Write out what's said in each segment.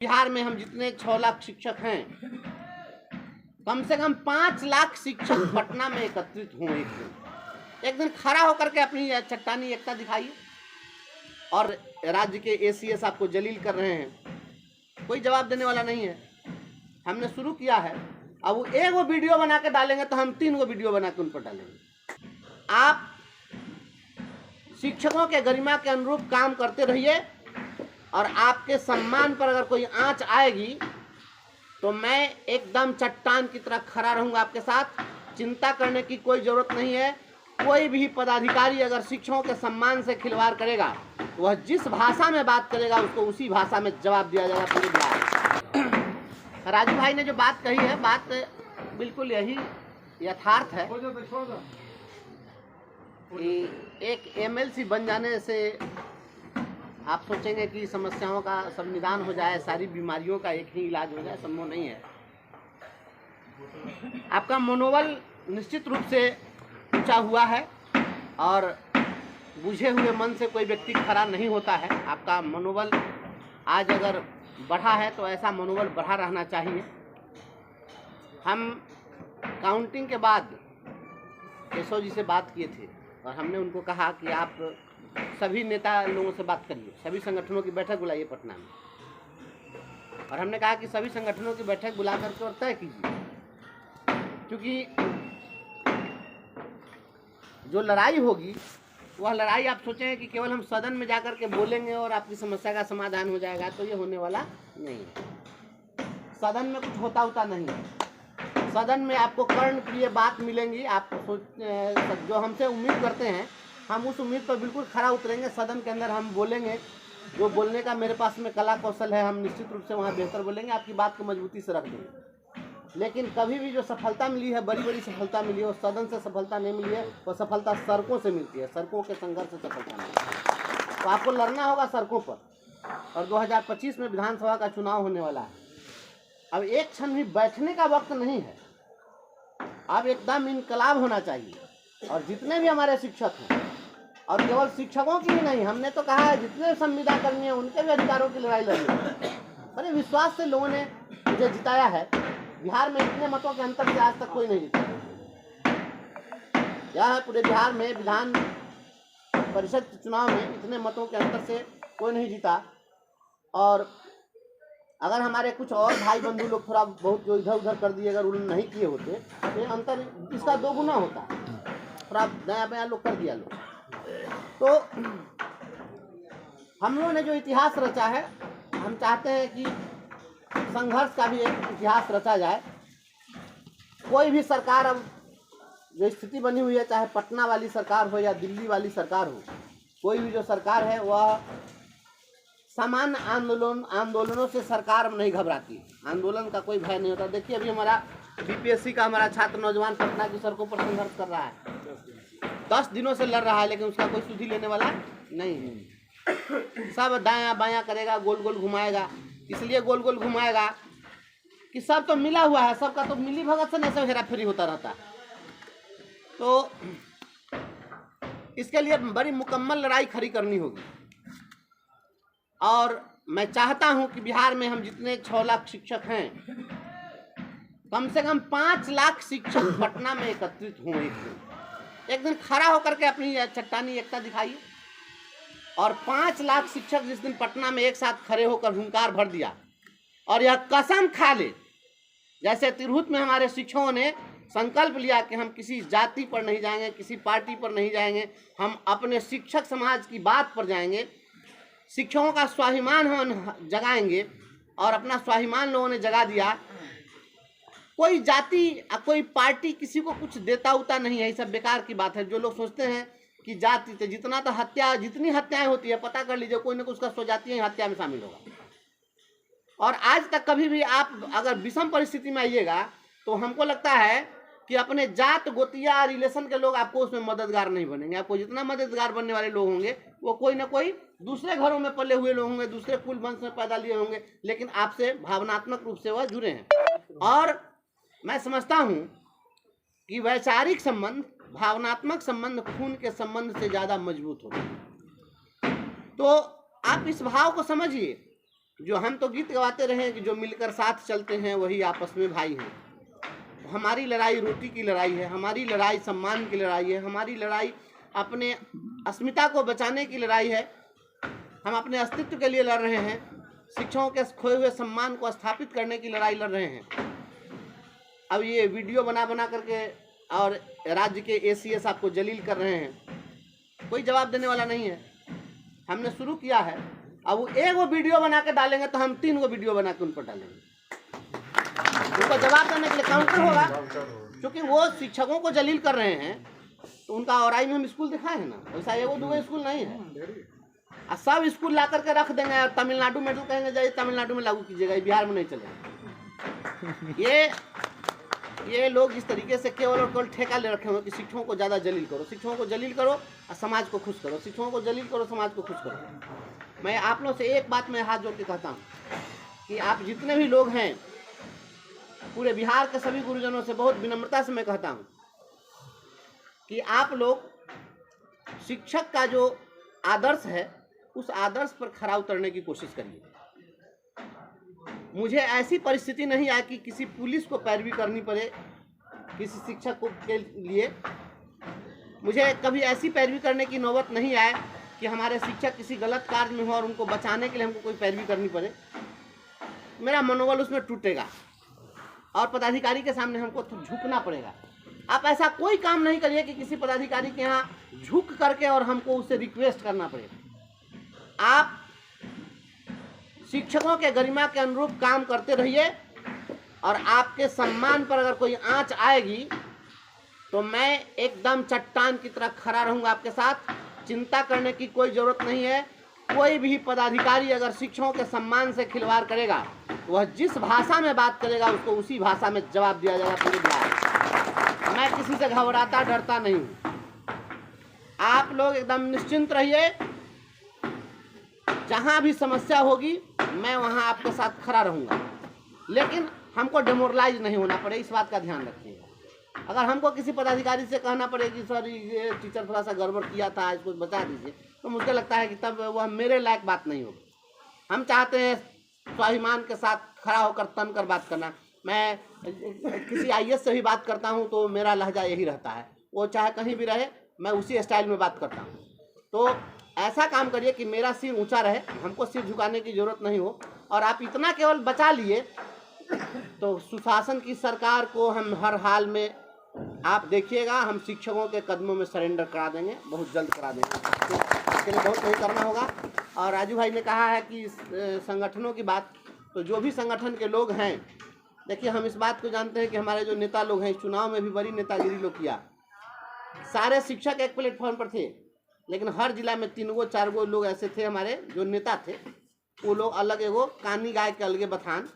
बिहार में हम जितने 6 लाख शिक्षक हैं, कम से कम 5 लाख शिक्षक पटना में एकत्रित हों एक दिन खड़ा होकर के अपनी चट्टानी एकता दिखाइए। और राज्य के एसीएस आपको जलील कर रहे हैं, कोई जवाब देने वाला नहीं है। हमने शुरू किया है, अब वो एक वो वीडियो बना के डालेंगे तो हम 3 वीडियो बना के उन पर डालेंगे। आप शिक्षकों के गरिमा के अनुरूप काम करते रहिए और आपके सम्मान पर अगर कोई आंच आएगी तो मैं एकदम चट्टान की तरह खड़ा रहूंगा आपके साथ। चिंता करने की कोई ज़रूरत नहीं है। कोई भी पदाधिकारी अगर शिक्षकों के सम्मान से खिलवाड़ करेगा, वह जिस भाषा में बात करेगा उसको उसी भाषा में जवाब दिया जाएगा पूरे बिहार। राजू भाई ने जो बात कही है, बात बिल्कुल यही यथार्थ है कि एक एमएलसी बन जाने से आप सोचेंगे कि समस्याओं का सब निदान हो जाए, सारी बीमारियों का एक ही इलाज हो जाए, संभव नहीं है। आपका मनोबल निश्चित रूप से ऊंचा हुआ है और बुझे हुए मन से कोई व्यक्ति खड़ा नहीं होता है। आपका मनोबल आज अगर बढ़ा है तो ऐसा मनोबल बढ़ा रहना चाहिए। हम काउंटिंग के बाद केशव जी से बात किए थे और हमने उनको कहा कि आप सभी नेता लोगों से बात करिए, सभी संगठनों की बैठक बुलाइए पटना में। और हमने कहा कि सभी संगठनों की बैठक बुला करके और तय कीजिए, क्योंकि जो लड़ाई होगी वह लड़ाई आप सोचें कि केवल हम सदन में जाकर के बोलेंगे और आपकी समस्या का समाधान हो जाएगा, तो ये होने वाला नहीं है। सदन में कुछ होता नहीं है। सदन में आपको कर्णप्रिय बात मिलेंगी। आप जो हमसे उम्मीद करते हैं, हम उस उम्मीद पर बिल्कुल खरा उतरेंगे। सदन के अंदर हम बोलेंगे, जो बोलने का मेरे पास में कला कौशल है, हम निश्चित रूप से वहाँ बेहतर बोलेंगे, आपकी बात को मजबूती से रख देंगे। लेकिन कभी भी जो सफलता मिली है, बड़ी बड़ी सफलता मिली है, वो सदन से सफलता नहीं मिली है, वो सफलता सड़कों से मिलती है। सड़कों के संघर्ष से सफलता मिलती है। तो आपको लड़ना होगा सड़कों पर। और 2025 में विधानसभा का चुनाव होने वाला है। अब एक क्षण भी बैठने का वक्त नहीं है। अब एकदम इनकलाब होना चाहिए। और जितने भी हमारे शिक्षक हैं, और केवल शिक्षकों की ही नहीं, हमने तो कहा है जितने संविदा कर्मी हैं उनके भी अधिकारों की लड़ाई लड़नी। बड़े विश्वास से लोगों ने मुझे जिताया है। बिहार में इतने मतों के अंतर से आज तक कोई नहीं जीता। यह है पूरे बिहार में विधान परिषद चुनाव में इतने मतों के अंतर से कोई नहीं जीता। और अगर हमारे कुछ और भाई बंधु लोग थोड़ा बहुत जो इधर उधर कर दिए, अगर उन्होंने नहीं किए होते तो अंतर इसका 2 गुना होता। थोड़ा नया बया लोग कर दिया लोग। तो हम लोगों ने जो इतिहास रचा है, हम चाहते हैं कि संघर्ष का भी एक इतिहास रचा जाए। कोई भी सरकार, अब जो स्थिति बनी हुई है, चाहे पटना वाली सरकार हो या दिल्ली वाली सरकार हो, कोई भी जो सरकार है वह सामान्य आंदोलनों से सरकार नहीं घबराती। आंदोलन का कोई भय नहीं होता। देखिए अभी हमारा बीपीएससी का हमारा छात्र नौजवान पटना की सड़कों पर संघर्ष कर रहा है, 10 दिनों से लड़ रहा है, लेकिन उसका कोई सुधि लेने वाला नहीं है। सब दायां बायां करेगा, गोल गोल घुमाएगा। इसलिए गोल गोल घुमाएगा कि सब तो मिला हुआ है, सबका तो मिली भगत से नहीं सब हेरा फेरी होता रहता। तो इसके लिए बड़ी मुकम्मल लड़ाई खड़ी करनी होगी। और मैं चाहता हूं कि बिहार में हम जितने 6 लाख शिक्षक हैं, कम से कम 5 लाख शिक्षक पटना में एकत्रित हों एक दिन खड़ा होकर के अपनी चट्टानी एकता दिखाइए। और 5 लाख शिक्षक जिस दिन पटना में एक साथ खड़े होकर हुंकार भर दिया और यह कसम खा ले, जैसे तिरहुत में हमारे शिक्षकों ने संकल्प लिया कि हम किसी जाति पर नहीं जाएंगे, किसी पार्टी पर नहीं जाएंगे, हम अपने शिक्षक समाज की बात पर जाएंगे, शिक्षकों का स्वाभिमान हम जगाएंगे। और अपना स्वाभिमान लोगों ने जगा दिया। कोई जाति कोई पार्टी किसी को कुछ देता उता नहीं है, ये सब बेकार की बात है। जो लोग सोचते हैं कि जाति से जितना तो हत्या, जितनी हत्याएं होती है, पता कर लीजिए कोई ना कुछ उसका स्वजातीय हत्या में शामिल होगा। और आज तक कभी भी आप अगर विषम परिस्थिति में आइएगा तो हमको लगता है कि अपने जात गोतिया रिलेशन के लोग आपको उसमें मददगार नहीं बनेंगे। आपको जितना मददगार बनने वाले लोग होंगे वो कोई ना कोई दूसरे घरों में पले हुए लोग होंगे, दूसरे कुल वंश में पैदा लिए होंगे, लेकिन आपसे भावनात्मक रूप से वह जुड़े हैं। और मैं समझता हूँ कि वैचारिक संबंध, भावनात्मक संबंध खून के संबंध से ज़्यादा मजबूत होते हैं। तो आप इस भाव को समझिए जो हम तो गीत गवाते रहे कि जो मिलकर साथ चलते हैं वही आपस में भाई हैं। हमारी लड़ाई रोटी की लड़ाई है, हमारी लड़ाई सम्मान की लड़ाई है, हमारी लड़ाई अपने अस्मिता को बचाने की लड़ाई है। हम अपने अस्तित्व के लिए लड़ रहे हैं, शिक्षकों के खोए हुए सम्मान को स्थापित करने की लड़ाई लड़ रहे हैं। अब ये वीडियो बना बना करके और राज्य के एसीएस आपको जलील कर रहे हैं, कोई जवाब देने वाला नहीं है। हमने शुरू किया है, अब वो एक वो वीडियो बना के डालेंगे तो हम 3 वीडियो बना के उन पर डालेंगे, उनको जवाब देने के लिए काउंटर होगा। क्योंकि वो शिक्षकों को जलील कर रहे हैं तो उनका औराई में हम स्कूल दिखाए हैं ना, वैसा एगो 2 स्कूल नहीं है। सब स्कूल ला करके रख देंगे और तमिलनाडु में कहेंगे जाइए तमिलनाडु में लागू कीजिएगा, बिहार में नहीं चलेगा। ये लोग इस तरीके से केवल और केवल ठेका ले रखे हुए कि शिक्षकों को ज़्यादा जलील करो, शिक्षकों को जलील करो और समाज को खुश करो, शिक्षकों को जलील करो, समाज को खुश करो। मैं आप लोग से एक बात में हाथ जोड़ के कहता हूँ कि आप जितने भी लोग हैं, पूरे बिहार के सभी गुरुजनों से बहुत विनम्रता से मैं कहता हूँ कि आप लोग शिक्षक का जो आदर्श है उस आदर्श पर खरा उतरने की कोशिश करिए। मुझे ऐसी परिस्थिति नहीं आई कि किसी पुलिस को पैरवी करनी पड़े किसी शिक्षक को के लिए। मुझे कभी ऐसी पैरवी करने की नौबत नहीं आए कि हमारे शिक्षक किसी गलत कार्य में हो और उनको बचाने के लिए हमको कोई पैरवी करनी पड़े। मेरा मनोबल उसमें टूटेगा और पदाधिकारी के सामने हमको झुकना पड़ेगा। आप ऐसा कोई काम नहीं करिए कि किसी पदाधिकारी के यहाँ झुक करके और हमको उससे रिक्वेस्ट करना पड़े। आप शिक्षकों के गरिमा के अनुरूप काम करते रहिए और आपके सम्मान पर अगर कोई आंच आएगी तो मैं एकदम चट्टान की तरह खड़ा रहूँगा आपके साथ। चिंता करने की कोई ज़रूरत नहीं है। कोई भी पदाधिकारी अगर शिक्षकों के सम्मान से खिलवाड़ करेगा, वह जिस भाषा में बात करेगा उसको उसी भाषा में जवाब दिया जाएगा पूरे बिहार। मैं किसी से घबराता डरता नहीं हूँ। आप लोग एकदम निश्चिंत रहिए। जहाँ भी समस्या होगी मैं वहाँ आपके साथ खड़ा रहूँगा, लेकिन हमको डेमोरलाइज नहीं होना पड़े, इस बात का ध्यान रखिएगा। अगर हमको किसी पदाधिकारी से कहना पड़े कि सर ये टीचर थोड़ा सा गड़बड़ किया था, इसको बता दीजिए, तो मुझे लगता है कि तब वह मेरे लायक बात नहीं होगी। हम चाहते हैं स्वाभिमान के साथ खड़ा होकर तन कर बात करना। मैं किसी आईएएस से भी बात करता हूँ तो मेरा लहजा यही रहता है, वो चाहे कहीं भी रहे मैं उसी स्टाइल में बात करता हूँ। तो ऐसा काम करिए कि मेरा सिर ऊंचा रहे, हमको सिर झुकाने की ज़रूरत नहीं हो। और आप इतना केवल बचा लिए तो सुशासन की सरकार को हम हर हाल में आप देखिएगा हम शिक्षकों के कदमों में सरेंडर करा देंगे, बहुत जल्द करा देंगे। तो इसके लिए बहुत नहीं करना होगा। और राजू भाई ने कहा है कि संगठनों की बात, तो जो भी संगठन के लोग हैं, देखिए हम इस बात को जानते हैं कि हमारे जो नेता लोग हैं, चुनाव में भी बड़ी नेतागिरी लोग किया। सारे शिक्षक एक प्लेटफॉर्म पर थे, लेकिन हर जिला में 3-4 लोग ऐसे थे हमारे जो नेता थे। वो लोग अलग एगो कानी गाय के अलगे बथान,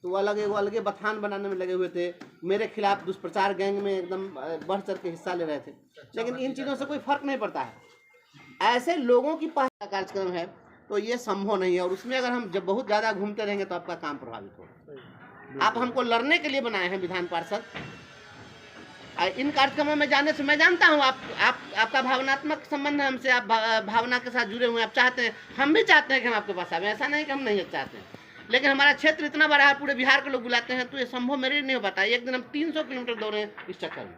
तो वो अलग एगो अलगे बथान बनाने में लगे हुए थे। मेरे खिलाफ दुष्प्रचार गैंग में एकदम बढ़ चढ़ के हिस्सा ले रहे थे। लेकिन इन चीज़ों से कोई फर्क नहीं पड़ता है। ऐसे लोगों की पहला कार्यक्रम है तो ये संभव नहीं है। और उसमें अगर हम जब बहुत ज़्यादा घूमते रहेंगे तो आपका काम प्रभावित होगा। आप हमको लड़ने के लिए बनाए हैं विधान पार्षद। इन कार्यक्रमों में जाने से मैं जानता हूँ आपका भावनात्मक संबंध है हमसे, आप भावना के साथ जुड़े हुए हैं। आप चाहते हैं, हम भी चाहते हैं कि हम आपके पास आए, ऐसा नहीं कि हम नहीं चाहते हैं। लेकिन हमारा क्षेत्र इतना बड़ा है, पूरे बिहार के लोग बुलाते हैं, तो ये संभव मेरे लिए नहीं हो पाता। एक दिन हम 300 किलोमीटर दौड़े इस चक्कर में,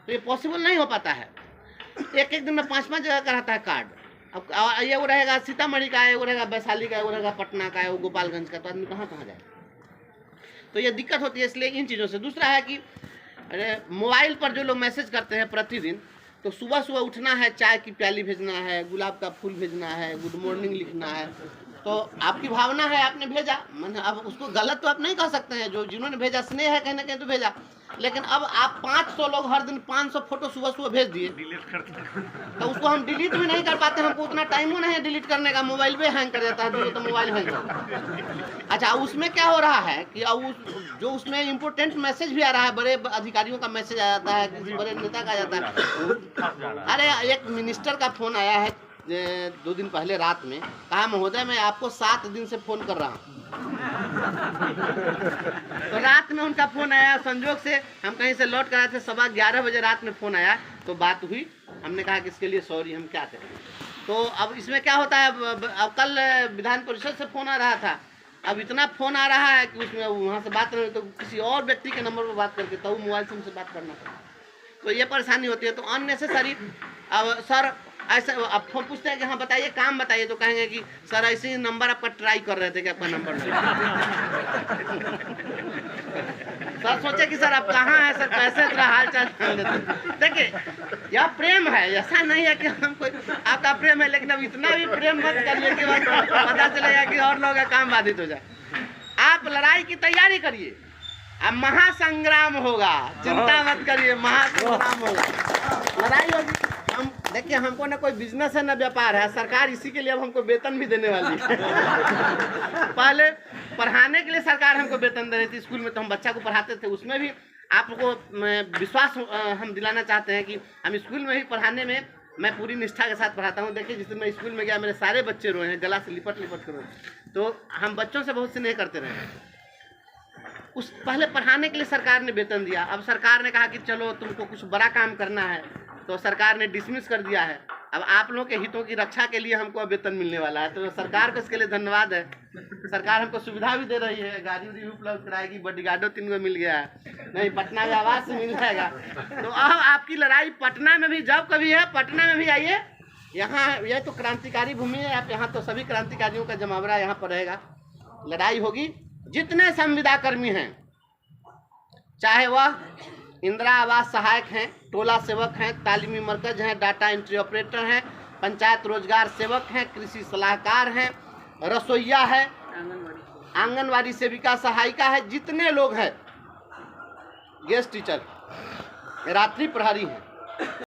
तो ये पॉसिबल नहीं हो पाता है। एक दिन में 5-5 जगह का रहता है कार्ड। अब ये वो रहेगा सीतामढ़ी का, वो रहेगा वैशाली का, वो रहेगा पटना का, वो गोपालगंज का, तो आदमी कहाँ जाए। तो ये दिक्कत होती है। इसलिए इन चीज़ों से। दूसरा है कि मोबाइल पर जो लोग मैसेज करते हैं प्रतिदिन, तो सुबह सुबह उठना है, चाय की प्याली भेजना है, गुलाब का फूल भेजना है, गुड मॉर्निंग लिखना है, तो आपकी भावना है, आपने भेजा। मैंने अब उसको गलत तो आप नहीं कह सकते हैं। जो जिन्होंने भेजा स्नेह है कहीं ना कहीं तो भेजा। लेकिन अब आप 500 लोग हर दिन 500 फोटो सुबह सुबह भेज दिए, तो उसको हम डिलीट भी नहीं कर पाते। हमको उतना टाइम हो नहीं है डिलीट करने का। मोबाइल भी हैंग कर जाता है, तो मोबाइल हैंग करता। अच्छा, उसमें क्या हो रहा है कि अब जो उसमें इम्पोर्टेंट मैसेज भी आ रहा है, बड़े अधिकारियों का मैसेज आ जाता है, किसी बड़े नेता का आ जाता है। अरे एक मिनिस्टर का फोन आया है 2 दिन पहले रात में, कहा महोदय मैं आपको 7 दिन से फोन कर रहा हूँ। तो रात में उनका फोन आया, संजोग से हम कहीं से लौट कर आए थे, 11:15 बजे रात में फोन आया, तो बात हुई। हमने कहा कि इसके लिए सॉरी, हम क्या करें। तो अब इसमें क्या होता है, अब कल विधान परिषद से फ़ोन आ रहा था, अब इतना फ़ोन आ रहा है कि उसमें वहाँ से बात करना तो किसी और व्यक्ति के नंबर पर बात करके तब मोबाइल से हमसे बात करना पड़ता है, तो ये परेशानी होती है। तो अननेसेसरी अब सर ऐसे अब फोन पूछते हैं कि हाँ बताइए काम बताइए, तो कहेंगे कि सर ऐसे ही नंबर आपका ट्राई कर रहे थे कि आपका नंबर नहीं सर सोचे कि सर आप कहाँ हैं सर, कैसे तेरा हाल चाल जान लेते। देखिए यह प्रेम है, ऐसा नहीं है कि हम कोई आपका प्रेम है, लेकिन अब इतना भी प्रेम मत करिए कि पता चलेगा कि और लोगों का काम बाधित हो जाए। आप लड़ाई की तैयारी करिए, अब महासंग्राम होगा, चिंता मत करिए, महासंग्राम होगा, लड़ाई होगी। हम देखिए हमको ना कोई बिजनेस है ना व्यापार है, सरकार इसी के लिए अब हमको वेतन भी देने वाली है। पहले पढ़ाने के लिए सरकार हमको वेतन दे रही थी, स्कूल में तो हम बच्चा को पढ़ाते थे, उसमें भी आपको विश्वास हम दिलाना चाहते हैं कि हम स्कूल में ही पढ़ाने में मैं पूरी निष्ठा के साथ पढ़ाता हूँ। देखिए जिस दिन मैं स्कूल में गया मेरे सारे बच्चे रोए हैं, गला से लिपट लिपट कर रोए, तो हम बच्चों से बहुत स्नेह करते रहे। उस पहले पढ़ाने के लिए सरकार ने वेतन दिया, अब सरकार ने कहा कि चलो तुमको कुछ बड़ा काम करना है, तो सरकार ने डिसमिस कर दिया है। अब आप लोगों के हितों की रक्षा के लिए हमको अब वेतन मिलने वाला है, तो सरकार को इसके लिए धन्यवाद है। सरकार हमको सुविधा भी दे रही है, गाड़ी उड़ी उपलब्ध कराएगी, बॉडीगार्डो 3 को मिल गया है, नहीं पटना में आवास से मिल जाएगा। तो अब आपकी लड़ाई पटना में भी जब कभी है, पटना में भी आइए, यहाँ यह तो क्रांतिकारी भूमि है, आप यहाँ तो सभी क्रांतिकारियों का जमावड़ा यहाँ पर रहेगा, लड़ाई होगी। जितने संविदा कर्मी हैं, चाहे वह इंदिरा आवास सहायक हैं, टोला सेवक हैं, तालीमी मरकज हैं, डाटा एंट्री ऑपरेटर हैं, पंचायत रोजगार सेवक हैं, कृषि सलाहकार हैं, रसोईया है, आंगनवाड़ी सेविका सहायिका है, जितने लोग हैं, गेस्ट टीचर, रात्रि प्रहरी हैं,